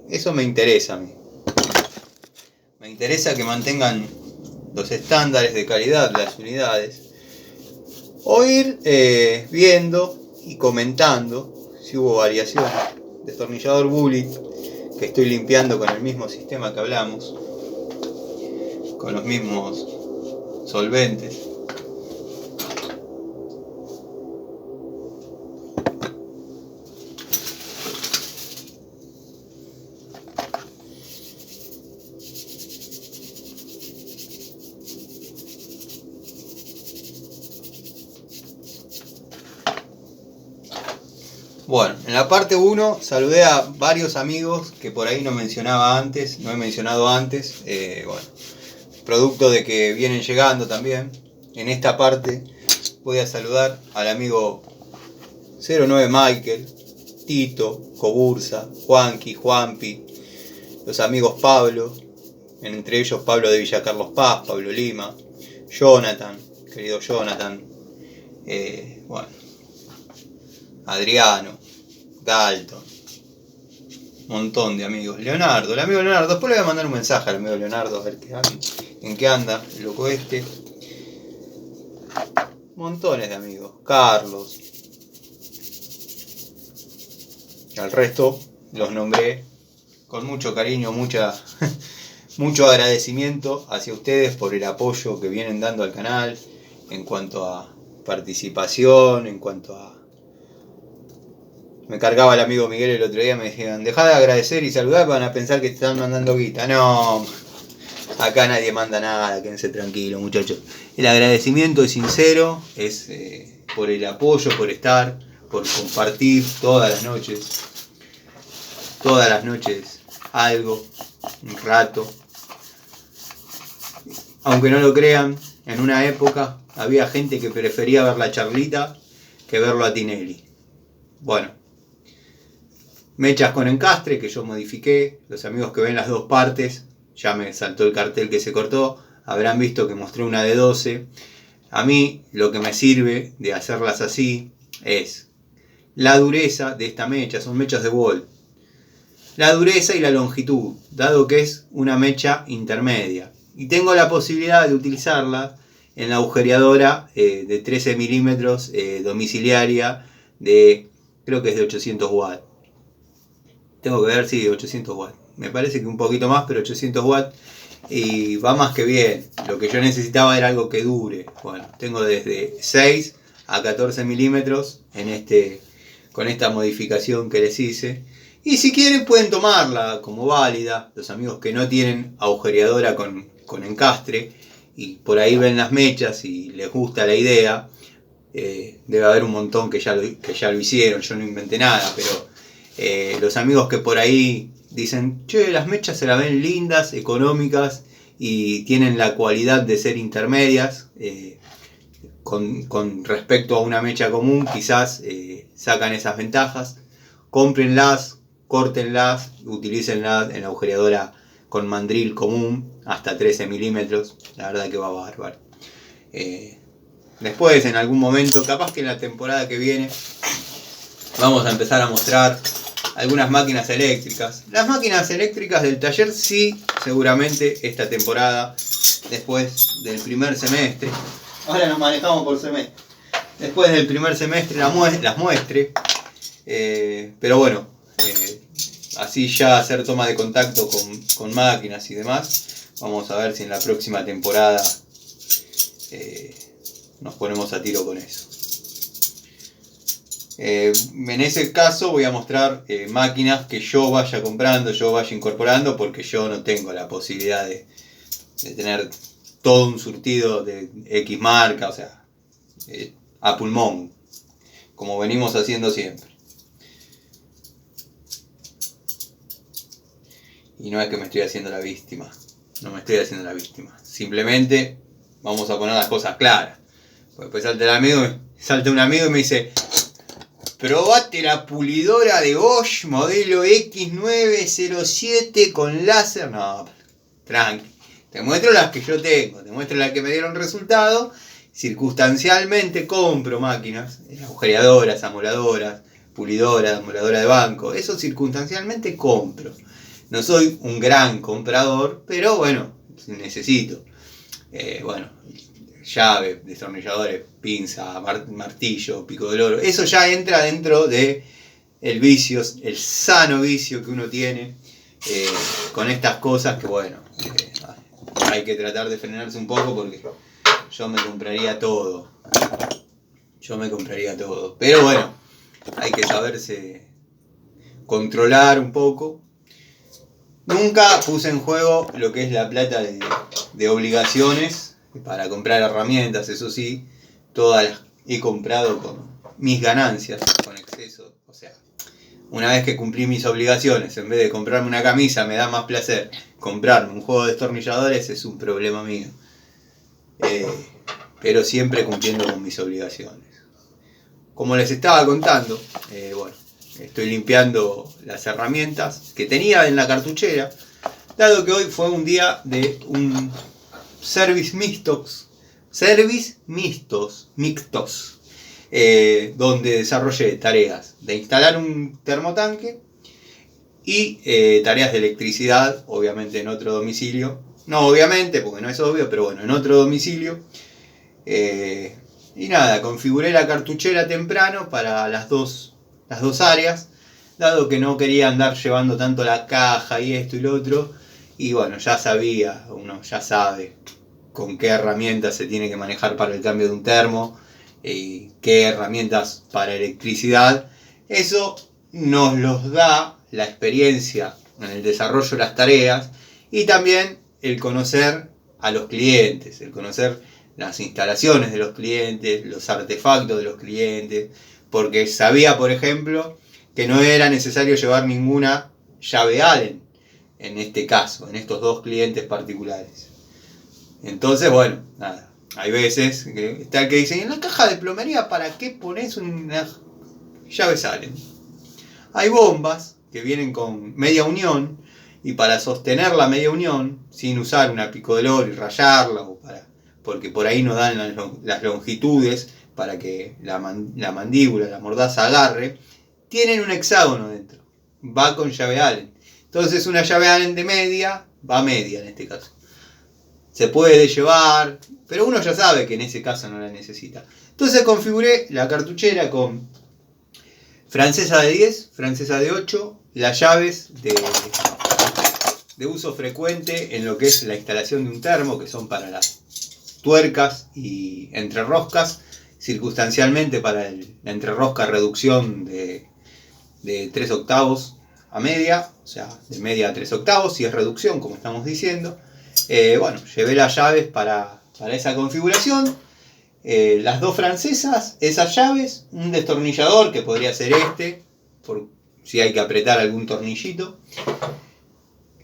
Eso me interesa a mí. Me interesa que mantengan los estándares de calidad de las unidades. O ir viendo y comentando si hubo variaciones. Destornillador Bullet, que estoy limpiando con el mismo sistema que hablamos, con los mismos solventes. Bueno, en la parte 1 saludé a varios amigos que por ahí no he mencionado antes. Bueno, producto de que vienen llegando también. En esta parte voy a saludar al amigo 09 Michael, Tito, Cobursa, Juanqui, Juanpi, los amigos Pablo, entre ellos Pablo de Villa Carlos Paz, Pablo Lima, Jonathan, querido Jonathan, bueno, Adriano, Dalton, montón de amigos. Leonardo, el amigo Leonardo, después le voy a mandar un mensaje al amigo Leonardo a ver en qué anda el loco este. Montones de amigos. Carlos. Al resto los nombré con mucho cariño, mucho agradecimiento hacia ustedes por el apoyo que vienen dando al canal en cuanto a participación, en cuanto a... Me cargaba el amigo Miguel el otro día, me decían, dejá de agradecer y saludar, van a pensar que te están mandando guita. No, acá nadie manda nada, quédense tranquilos, muchachos. El agradecimiento es sincero, es por el apoyo, por estar, por compartir todas las noches algo, un rato. Aunque no lo crean, en una época había gente que prefería ver la charlita que verlo a Tinelli. Bueno, mechas con encastre que yo modifiqué. Los amigos que ven las dos partes, ya me saltó el cartel que se cortó, habrán visto que mostré una de 12. A mí lo que me sirve de hacerlas así es la dureza de esta mecha, son mechas de Volt. La dureza y la longitud, dado que es una mecha intermedia. Y tengo la posibilidad de utilizarla en la agujereadora de 13 milímetros domiciliaria de, creo que es de 800 watts. Tengo que ver si de 800 watts. Me parece que un poquito más, pero 800 watts. Y va más que bien. Lo que yo necesitaba era algo que dure. Bueno, tengo desde 6 a 14 milímetros con esta modificación que les hice. Y si quieren pueden tomarla como válida. Los amigos que no tienen agujereadora con encastre y por ahí ven las mechas y les gusta la idea, debe haber un montón que ya lo hicieron. Yo no inventé nada, pero los amigos que por ahí dicen, che, las mechas se las ven lindas, económicas y tienen la cualidad de ser intermedias con respecto a una mecha común, quizás sacan esas ventajas. Cómprenlas, córtenlas, utilícenlas en la agujereadora con mandril común hasta 13 milímetros, la verdad que va bárbaro. Después, en algún momento, capaz que en la temporada que viene, vamos a empezar a mostrar algunas máquinas eléctricas. Las máquinas eléctricas del taller sí, seguramente esta temporada, después del primer semestre. Ahora nos manejamos por semestre. Después del primer semestre las muestre. Pero bueno, así ya hacer toma de contacto con máquinas y demás. Vamos a ver si en la próxima temporada nos ponemos a tiro con eso. En ese caso voy a mostrar máquinas que yo vaya comprando, yo vaya incorporando, porque yo no tengo la posibilidad de tener todo un surtido de X marca, o sea, a pulmón, como venimos haciendo siempre. Y no es que me estoy haciendo la víctima, no me estoy haciendo la víctima, simplemente vamos a poner las cosas claras. Después salta un amigo y me dice, probate la pulidora de Bosch modelo X907 con láser. No, tranqui, te muestro las que yo tengo, te muestro las que me dieron resultado. Circunstancialmente compro máquinas, agujereadoras, amoladoras, pulidoras, amoladora de banco, eso circunstancialmente compro. No soy un gran comprador, pero bueno, necesito. Bueno, llave, destornilladores, pinza, martillo, pico del oro. Eso ya entra dentro de el vicio, el sano vicio que uno tiene con estas cosas que bueno, hay que tratar de frenarse un poco porque yo me compraría todo. Pero bueno, hay que saberse controlar un poco. Nunca puse en juego lo que es la plata de obligaciones para comprar herramientas, eso sí, todas las he comprado con mis ganancias, con exceso. O sea, una vez que cumplí mis obligaciones, en vez de comprarme una camisa, me da más placer comprarme un juego de destornilladores, es un problema mío. Pero siempre cumpliendo con mis obligaciones. Como les estaba contando, bueno, estoy limpiando las herramientas que tenía en la cartuchera, dado que hoy fue un día de un service mixtos, donde desarrollé tareas de instalar un termotanque y tareas de electricidad, obviamente en otro domicilio. No obviamente, porque no es obvio, pero bueno, en otro domicilio. Y nada, configuré la cartuchera temprano para las dos áreas, dado que no quería andar llevando tanto la caja y esto y lo otro. Y bueno, ya sabía, uno ya sabe con qué herramientas se tiene que manejar para el cambio de un termo y qué herramientas para electricidad. Eso nos los da la experiencia en el desarrollo de las tareas y también el conocer a los clientes, el conocer las instalaciones de los clientes, los artefactos de los clientes, porque sabía, por ejemplo, que no era necesario llevar ninguna llave Allen en este caso, en estos dos clientes particulares. Entonces, bueno, nada, hay veces que está el que dice, en la caja de plomería, ¿para qué pones una llave Allen? Hay bombas que vienen con media unión y para sostener la media unión, sin usar una pico del oro y rayarla, porque por ahí no dan las longitudes para que la mandíbula, la mordaza agarre, tienen un hexágono dentro, va con llave Allen. Entonces una llave Allen de media, va media en este caso. Se puede llevar, pero uno ya sabe que en ese caso no la necesita. Entonces configuré la cartuchera con francesa de 10, francesa de 8, las llaves de uso frecuente en lo que es la instalación de un termo, que son para las tuercas y entrerroscas, circunstancialmente para la entrerrosca reducción de 3 octavos a media, o sea, de media a 3 octavos, si es reducción, como estamos diciendo. Bueno, llevé las llaves para esa configuración. Las dos francesas, esas llaves, un destornillador que podría ser por si hay que apretar algún tornillito.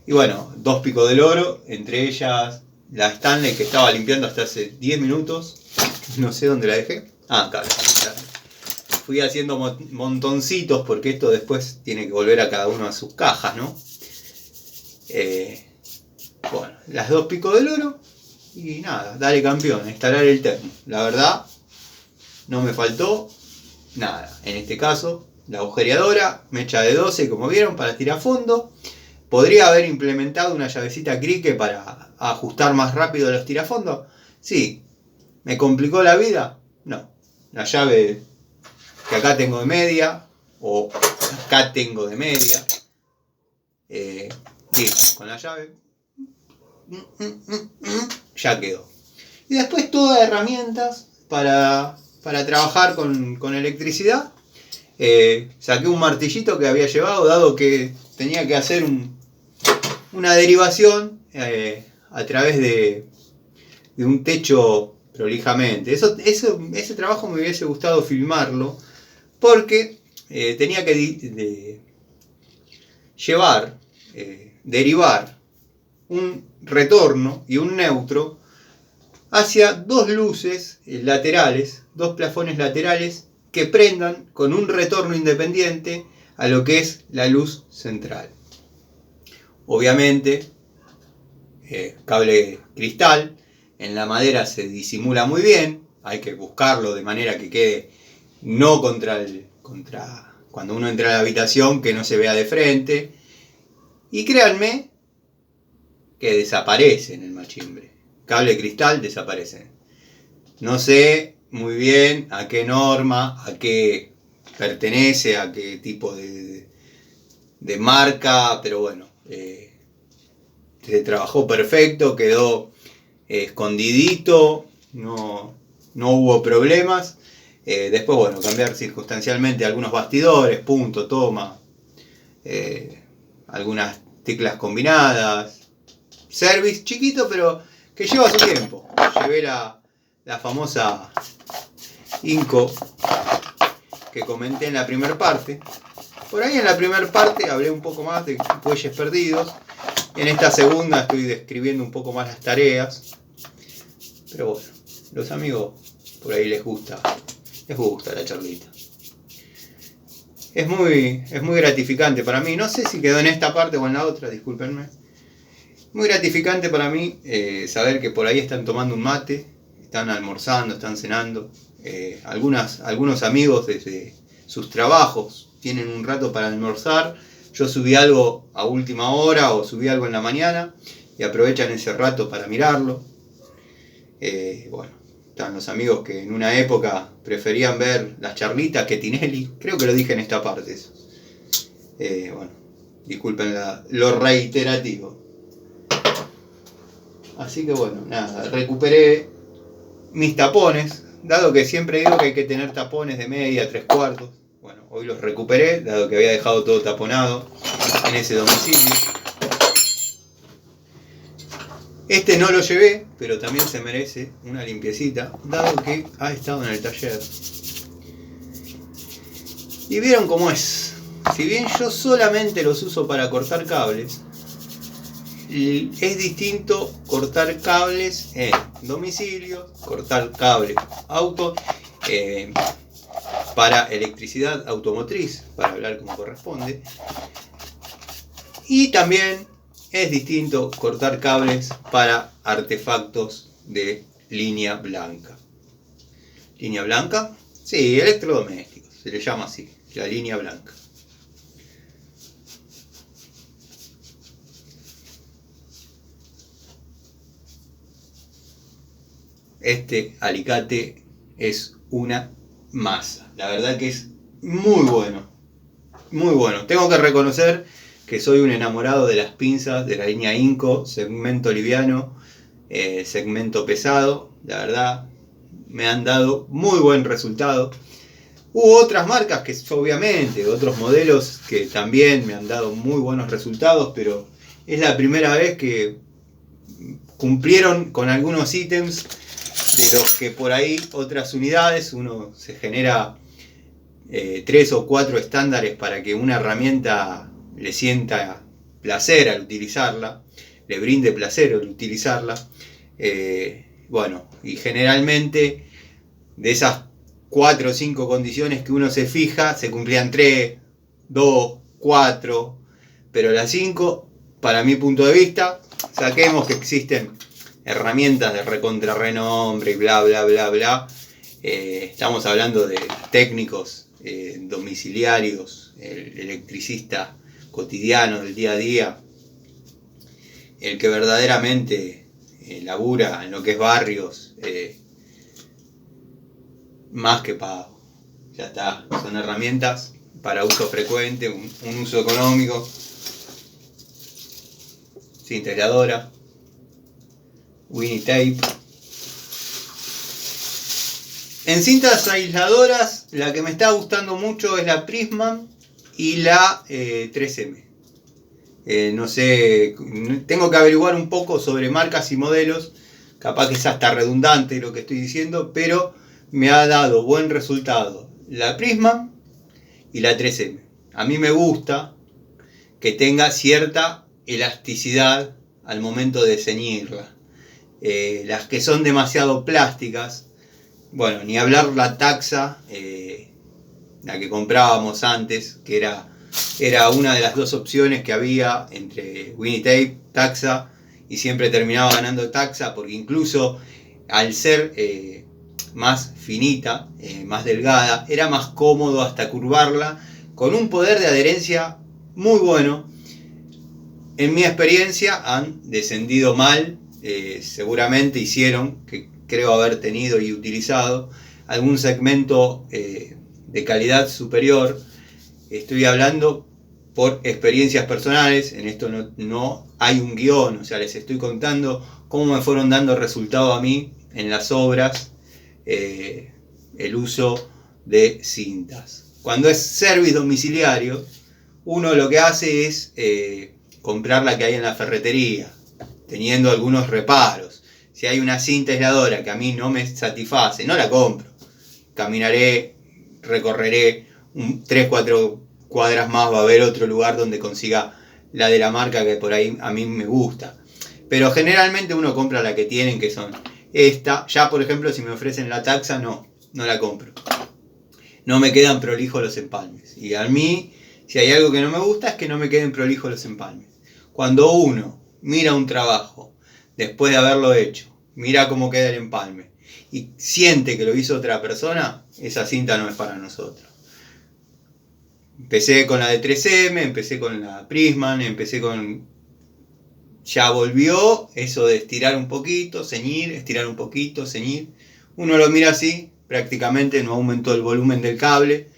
Y bueno, dos picos del oro, entre ellas la Stanley que estaba limpiando hasta hace 10 minutos. No sé dónde la dejé. Ah, acá. Fui haciendo montoncitos porque esto después tiene que volver a cada uno a sus cajas, ¿no? Bueno, las dos picos del oro. Y nada, dale campeón, instalar el termo. La verdad, no me faltó nada. En este caso, la agujereadora, mecha de 12, como vieron, para tirar fondo. ¿Podría haber implementado una llavecita crique para ajustar más rápido los tirafondos? Sí. ¿Me complicó la vida? No. La llave que acá tengo de media, o acá tengo de media. Listo, con la llave. Ya quedó. Y después todas herramientas para trabajar con electricidad. Saqué un martillito que había llevado, dado que tenía que hacer una derivación a través de un techo prolijamente. Ese trabajo me hubiese gustado filmarlo porque tenía que derivar un retorno y un neutro hacia dos luces laterales, dos plafones laterales que prendan con un retorno independiente a lo que es la luz central. Obviamente, cable cristal, en la madera se disimula muy bien, hay que buscarlo de manera que quede no contra cuando uno entra a la habitación, que no se vea de frente. Y créanme que desaparecen el machimbre. Cable cristal desaparecen. No sé muy bien a qué norma, a qué pertenece, a qué tipo de marca, pero bueno, se trabajó perfecto, quedó escondidito, no hubo problemas. Después, bueno, cambiar circunstancialmente algunos bastidores, punto, toma, algunas teclas combinadas, service chiquito, pero que lleva su tiempo. Llevé la famosa Inco que comenté en la primera parte. Por ahí en la primera parte hablé un poco más de bueyes perdidos. En esta segunda estoy describiendo un poco más las tareas. Pero bueno, los amigos por ahí les gusta la charlita. Es muy gratificante para mí. No sé si quedó en esta parte o en la otra, discúlpenme. Muy gratificante para mí saber que por ahí están tomando un mate, están almorzando, están cenando. Algunos amigos desde sus trabajos tienen un rato para almorzar. Yo subí algo a última hora o subí algo en la mañana y aprovechan ese rato para mirarlo. Bueno, están los amigos que en una época preferían ver las charlitas que Tinelli. Creo que lo dije en esta parte eso. Bueno, disculpen lo reiterativo. Así que bueno, nada, recuperé mis tapones, dado que siempre digo que hay que tener tapones de media, 3/4. Bueno, hoy los recuperé, dado que había dejado todo taponado en ese domicilio. Este no lo llevé, pero también se merece una limpiecita, dado que ha estado en el taller. Y vieron cómo es. Si bien yo solamente los uso para cortar cables, es distinto cortar cables en domicilio, cortar cables auto, para electricidad automotriz, para hablar como corresponde. Y también es distinto cortar cables para artefactos de línea blanca. ¿Línea blanca? Sí, electrodomésticos, se le llama así, la línea blanca. Este alicate es una masa. La verdad que es muy bueno. Muy bueno. Tengo que reconocer que soy un enamorado de las pinzas de la línea Inco, segmento liviano, segmento pesado. La verdad me han dado muy buen resultado. Hubo otras marcas que obviamente, otros modelos que también me han dado muy buenos resultados, pero es la primera vez que cumplieron con algunos ítems de los que por ahí otras unidades, uno se genera 3 o 4 estándares para que una herramienta le sienta placer al utilizarla, le brinde placer al utilizarla. Bueno, y generalmente de esas 4 o 5 condiciones que uno se fija, se cumplían 3, 2, 4, pero las 5, para mi punto de vista, saquemos que existen herramientas de recontrarrenombre y bla bla bla bla. Estamos hablando de técnicos domiciliarios, el electricista cotidiano del día a día, el que verdaderamente labura en lo que es barrios, más que pago. Ya está, son herramientas para uso frecuente, un uso económico. Integradora, Winnie Tape. En cintas aisladoras, la que me está gustando mucho es la Prisma y la 3M. No sé, tengo que averiguar un poco sobre marcas y modelos. Capaz que es hasta redundante lo que estoy diciendo, pero me ha dado buen resultado la Prisma y la 3M. A mí me gusta que tenga cierta elasticidad al momento de ceñirla. Las que son demasiado plásticas, bueno, ni hablar la Taxa, la que comprábamos antes, que era una de las dos opciones que había entre Winnie Tape, Taxa, y siempre terminaba ganando Taxa, porque incluso al ser más finita, más delgada, era más cómodo hasta curvarla, con un poder de adherencia muy bueno. en mi experiencia han descendido mal, seguramente hicieron, que creo haber tenido y utilizado, algún segmento de calidad superior. Estoy hablando por experiencias personales, en esto no hay un guión, o sea, les estoy contando cómo me fueron dando resultado a mí en las obras el uso de cintas. Cuando es service domiciliario, uno lo que hace es comprar la que hay en la ferretería, teniendo algunos reparos. Si hay una cinta aisladora que a mí no me satisface, no la compro. Caminaré, recorreré 3-4 cuadras más, va a haber otro lugar donde consiga la de la marca que por ahí a mí me gusta. Pero generalmente uno compra la que tienen, que son esta. Ya por ejemplo, si me ofrecen la taxa, no la compro. No me quedan prolijos los empalmes. Y a mí, si hay algo que no me gusta, es que no me queden prolijos los empalmes. Cuando uno mira un trabajo, después de haberlo hecho, mira cómo queda el empalme, y siente que lo hizo otra persona, esa cinta no es para nosotros. Empecé con la de 3M, empecé con la Prisman, ya volvió eso de estirar un poquito, ceñir, estirar un poquito, ceñir. Uno lo mira así, prácticamente no aumentó el volumen del cable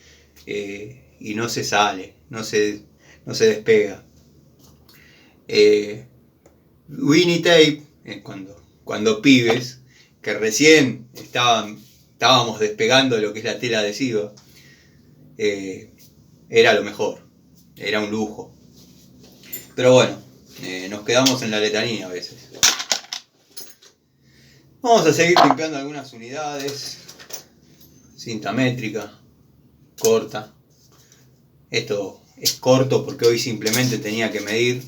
y no se sale, no se despega. Winnie Tape, cuando pibes, que recién estábamos despegando lo que es la tela adhesiva, era lo mejor, era un lujo. Pero bueno, nos quedamos en la letanía a veces. Vamos a seguir limpiando algunas unidades. Cinta métrica, corta. Esto es corto porque hoy simplemente tenía que medir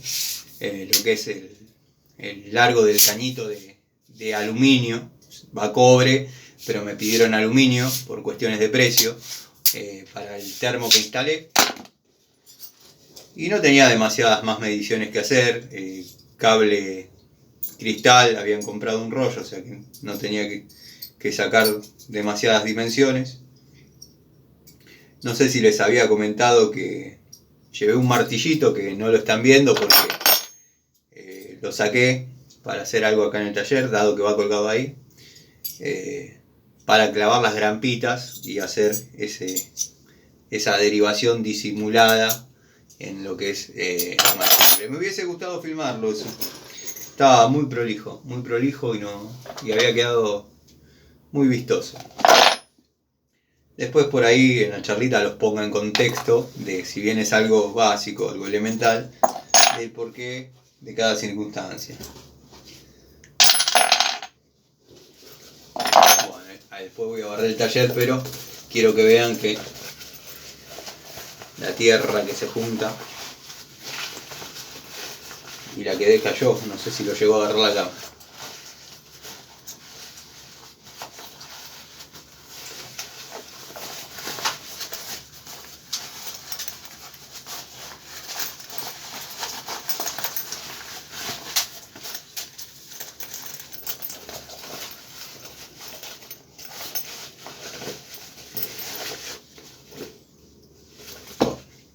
lo que es el largo del cañito de aluminio. Va cobre, pero me pidieron aluminio por cuestiones de precio para el termo que instalé. Y no tenía demasiadas más mediciones que hacer. Cable cristal, habían comprado un rollo, o sea que no tenía que sacar demasiadas dimensiones. No sé si les había comentado que llevé un martillito que no lo están viendo porque lo saqué para hacer algo acá en el taller, dado que va colgado ahí, para clavar las grampitas y hacer esa derivación disimulada en lo que es machiembre. Me hubiese gustado filmarlo eso. Estaba muy prolijo y había quedado muy vistoso. Después por ahí en la charlita los pongo en contexto de si bien es algo básico, algo elemental, del porqué de cada circunstancia. Bueno, después voy a barrer el taller, pero quiero que vean que la tierra que se junta y la que deja yo, no sé si lo llegó a agarrar la cámara.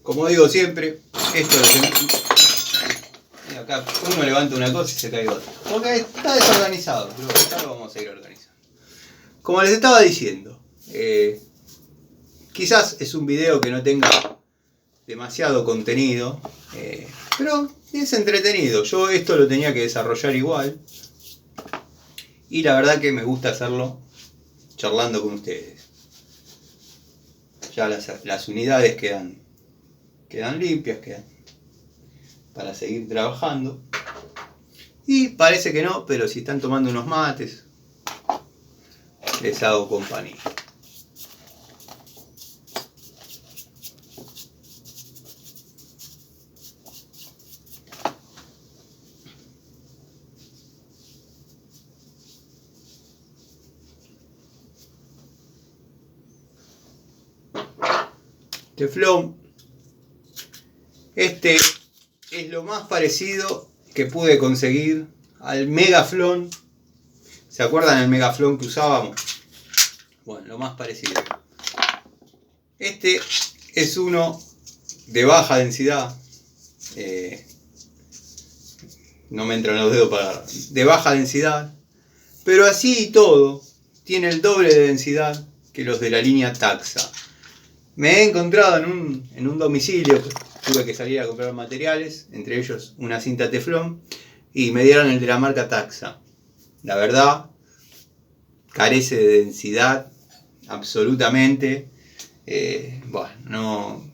Como digo siempre, esto es lo que... Acá uno levanta una cosa y se cae otra. Porque está desorganizado, pero acá lo vamos a ir organizando. Como les estaba diciendo, quizás es un video que no tenga demasiado contenido, pero es entretenido. Yo esto lo tenía que desarrollar igual. Y la verdad que me gusta hacerlo charlando con ustedes. Ya las unidades quedan limpias, quedan para seguir trabajando. Y parece que no, pero si están tomando unos mates, les hago compañía. Teflón. Este es lo más parecido que pude conseguir al Megaflón. ¿Se acuerdan del Megaflón que usábamos? Bueno, lo más parecido. Este es uno de baja densidad. no me entran los dedos para agarrar. De baja densidad. Pero así y todo, tiene el doble de densidad que los de la línea Taxa. Me he encontrado en un domicilio, tuve que salir a comprar materiales, entre ellos una cinta teflón, y me dieron el de la marca Taxa. La verdad, carece de densidad, absolutamente. Bueno, no,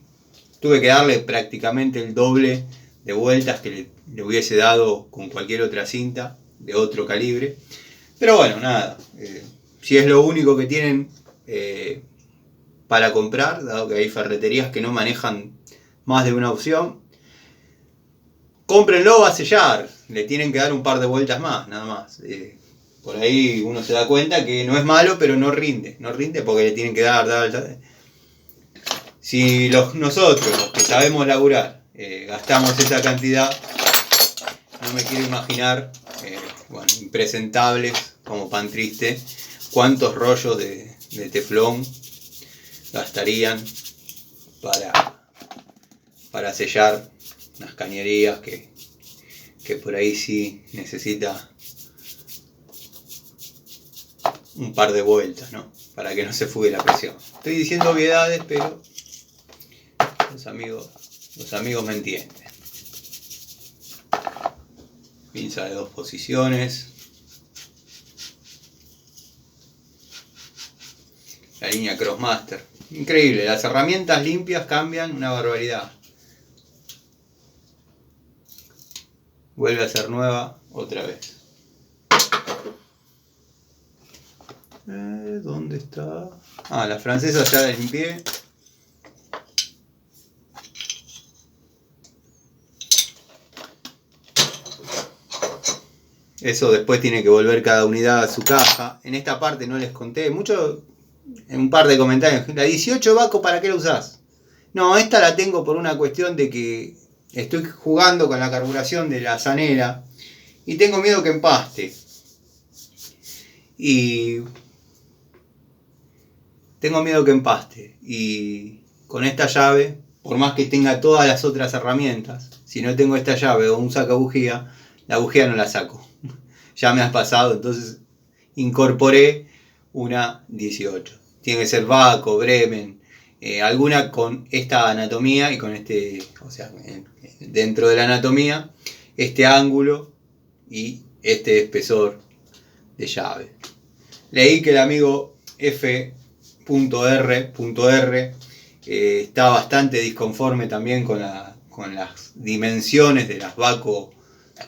tuve que darle prácticamente el doble de vueltas que le hubiese dado con cualquier otra cinta de otro calibre. Pero bueno, nada, si es lo único que tienen para comprar, dado que hay ferreterías que no manejan más de una opción, cómprenlo, va a sellar, le tienen que dar un par de vueltas más, nada más. Por ahí uno se da cuenta que no es malo, pero no rinde porque le tienen que dar. Si nosotros, los que sabemos laburar, gastamos esa cantidad, no me quiero imaginar, impresentables, como pan triste, cuántos rollos de teflón gastarían para sellar unas cañerías que por ahí sí necesita un par de vueltas, ¿no? Para que no se fugue la presión. Estoy diciendo obviedades, pero los amigos me entienden. Pinza de 2 posiciones. La línea Crossmaster. Increíble, las herramientas limpias cambian una barbaridad. Vuelve a ser nueva otra vez. ¿Dónde está? La francesa ya la limpié. Eso después tiene que volver cada unidad a su caja. En esta parte no les conté mucho, en un par de comentarios. La 18 Baco, ¿para qué la usás? No, esta la tengo por una cuestión de que estoy jugando con la carburación de la zanela y tengo miedo que empaste. Y con esta llave, por más que tenga todas las otras herramientas, si no tengo esta llave o un sacabujía, la bujía no la saco. Ya me has pasado, entonces incorporé una 18. Tiene que ser Baco, Bremen, alguna con esta anatomía y con dentro de la anatomía, este ángulo y este espesor de llave. Leí que el amigo F.R. Está bastante disconforme también con las dimensiones de las Baco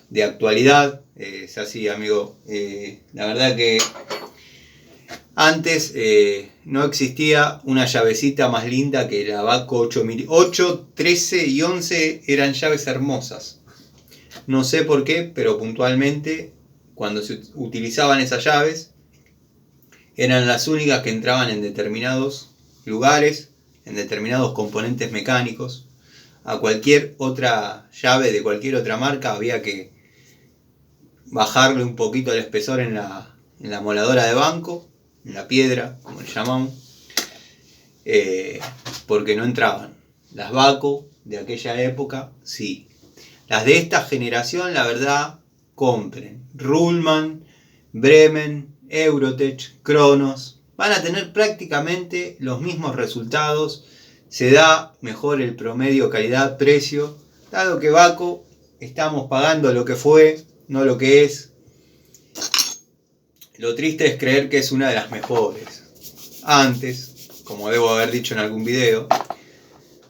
de actualidad. Es así, amigo. La verdad que antes no existía una llavecita más linda que la Baco 8, 13 y 11 eran llaves hermosas. No sé por qué, pero puntualmente cuando se utilizaban esas llaves eran las únicas que entraban en determinados lugares, en determinados componentes mecánicos. A cualquier otra llave de cualquier otra marca había que bajarle un poquito el espesor en la moladora de banco, en la piedra, como le llamamos, porque no entraban. Las Baco de aquella época, sí. Las de esta generación, la verdad, compren. Ruhlmann, Bremen, Eurotech, Kronos, van a tener prácticamente los mismos resultados. Se da mejor el promedio calidad-precio, dado que Baco estamos pagando lo que fue, no lo que es. Lo triste es creer que es una de las mejores. Antes, como debo haber dicho en algún video,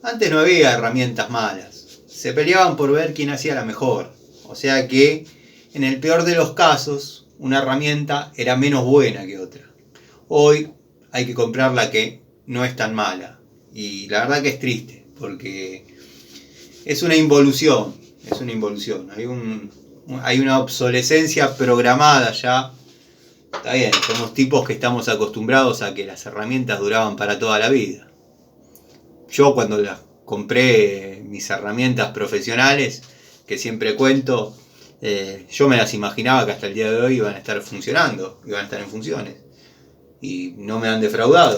antes no había herramientas malas. Se peleaban por ver quién hacía la mejor. O sea que, en el peor de los casos, una herramienta era menos buena que otra. Hoy hay que comprar la que no es tan mala. Y la verdad que es triste, porque es una involución. Hay una obsolescencia programada ya. Está bien, somos tipos que estamos acostumbrados a que las herramientas duraban para toda la vida. Yo cuando las compré, mis herramientas profesionales, que siempre cuento, yo me las imaginaba que hasta el día de hoy iban a estar funcionando, iban a estar en funciones. Y no me han defraudado.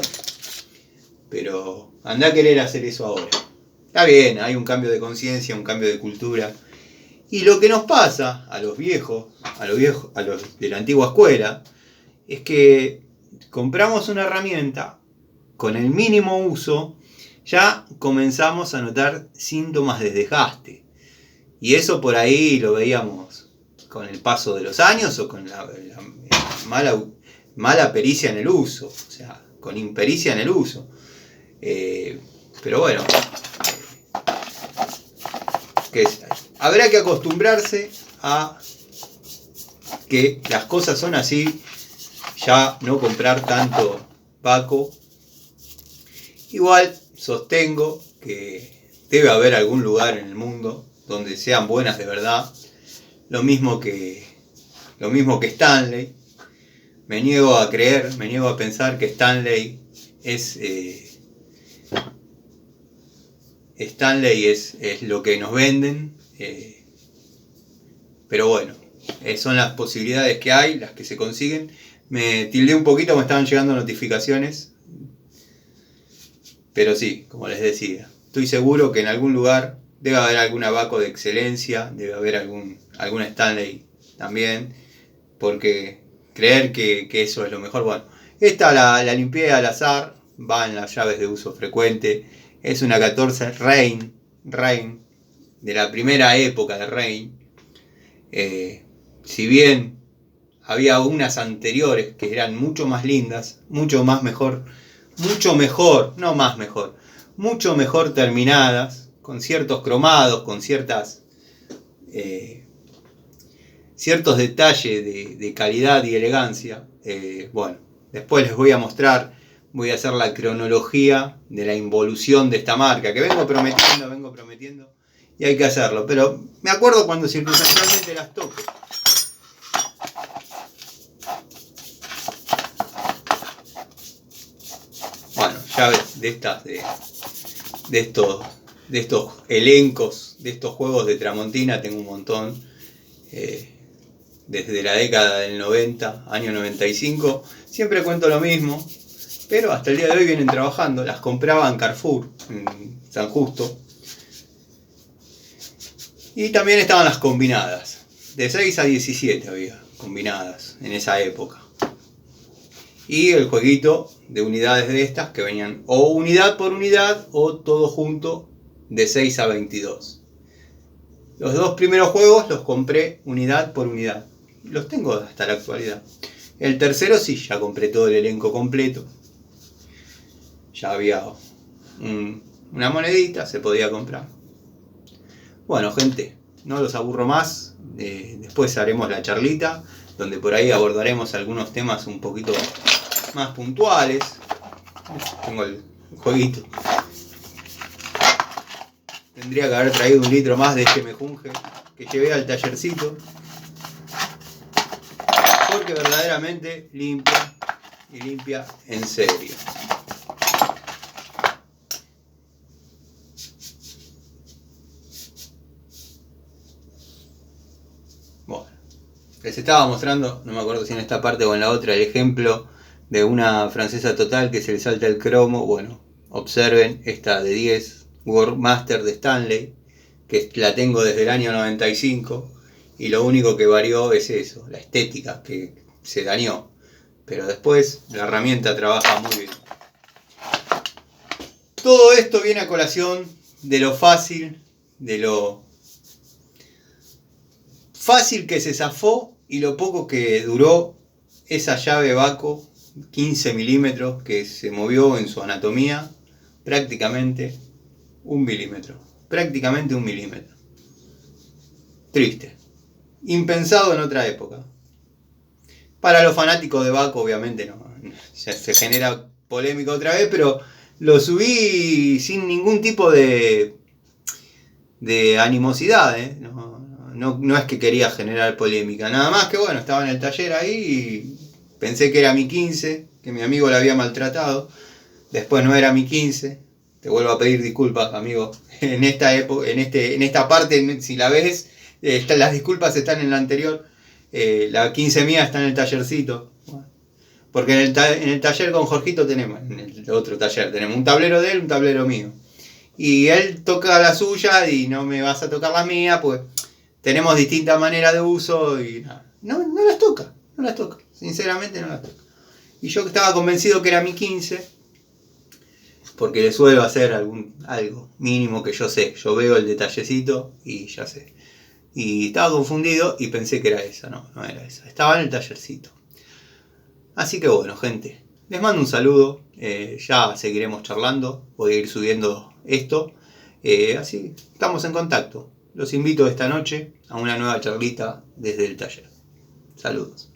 Pero andá a querer hacer eso ahora. Está bien, hay un cambio de conciencia, un cambio de cultura. Y lo que nos pasa a los viejos, a los de la antigua escuela, es que compramos una herramienta, con el mínimo uso, ya comenzamos a notar síntomas de desgaste. Y eso por ahí lo veíamos con el paso de los años o con la mala pericia en el uso, o sea, con impericia en el uso. Pero bueno, habrá que acostumbrarse a que las cosas son así, ya no comprar tanto Baco. Igual sostengo que debe haber algún lugar en el mundo donde sean buenas de verdad, lo mismo que Stanley. Me niego a pensar que Stanley es lo que nos venden, pero bueno, son las posibilidades que hay, las que se consiguen. Me tildé un poquito, me estaban llegando notificaciones, pero sí, como les decía, estoy seguro que en algún lugar debe haber algún Baco de excelencia, debe haber algún Stanley también, porque creer que eso es lo mejor. Bueno, esta la limpié al azar, va en las llaves de uso frecuente, es una 14 Reign, de la primera época de Reign. Si bien había unas anteriores que eran mucho más lindas, mucho mejor terminadas, con ciertos cromados, con ciertos detalles de calidad y elegancia. Bueno, después les voy a mostrar, voy a hacer la cronología de la involución de esta marca, que vengo prometiendo, y hay que hacerlo, pero me acuerdo cuando circunstancialmente las toque. Bueno, llaves de estas, de estos elencos, de estos juegos de Tramontina, tengo un montón. Desde la década del 90, año 95, siempre cuento lo mismo, pero hasta el día de hoy vienen trabajando. Las compraba en Carrefour, en San Justo. Y también estaban las combinadas, de 6 a 17 había combinadas en esa época. Y el jueguito de unidades de estas que venían o unidad por unidad o todo junto de 6 a 22. Los dos primeros juegos los compré unidad por unidad. Los tengo hasta la actualidad. El tercero sí, ya compré todo el elenco completo. Ya había una monedita, se podía comprar. Bueno, gente, no los aburro más. Después haremos la charlita, donde por ahí abordaremos algunos temas un poquito más puntuales. Tengo el jueguito. Tendría que haber traído 1 litro más de este mejunje que llevé al tallercito, porque verdaderamente limpia, y limpia en serio. Bueno, les estaba mostrando, no me acuerdo si en esta parte o en la otra, el ejemplo de una francesa total que se le salta el cromo. Bueno, observen esta de 10 World Master de Stanley, que la tengo desde el año 95, y lo único que varió es eso, la estética, que se dañó, pero después la herramienta trabaja muy bien. Todo esto viene a colación de lo fácil que se zafó y lo poco que duró esa llave Baco 15 milímetros que se movió en su anatomía prácticamente 1 milímetro. Triste. Impensado en otra época. Para los fanáticos de Baco, obviamente, no. Ya se genera polémica otra vez, pero lo subí sin ningún tipo de animosidad, ¿eh? No es que quería generar polémica. Nada más que, bueno, estaba en el taller ahí y pensé que era mi 15, que mi amigo la había maltratado. Después no era mi 15. Te vuelvo a pedir disculpas, amigo. En esta época, en esta parte, si la ves, las disculpas están en la anterior. La 15 mía está en el tallercito. Porque en el taller con Jorgito tenemos, en el otro taller, tenemos un tablero de él, un tablero mío. Y él toca la suya y no me vas a tocar la mía, pues tenemos distintas maneras de uso y no las toca, sinceramente no las toca. Y yo estaba convencido que era mi 15, porque le suelo hacer algo mínimo que yo sé, yo veo el detallecito y ya sé. Y estaba confundido y pensé que era esa, no era esa, estaba en el tallercito. Así que bueno, gente, les mando un saludo, ya seguiremos charlando, voy a ir subiendo esto, así estamos en contacto. Los invito esta noche a una nueva charlita desde el taller. Saludos.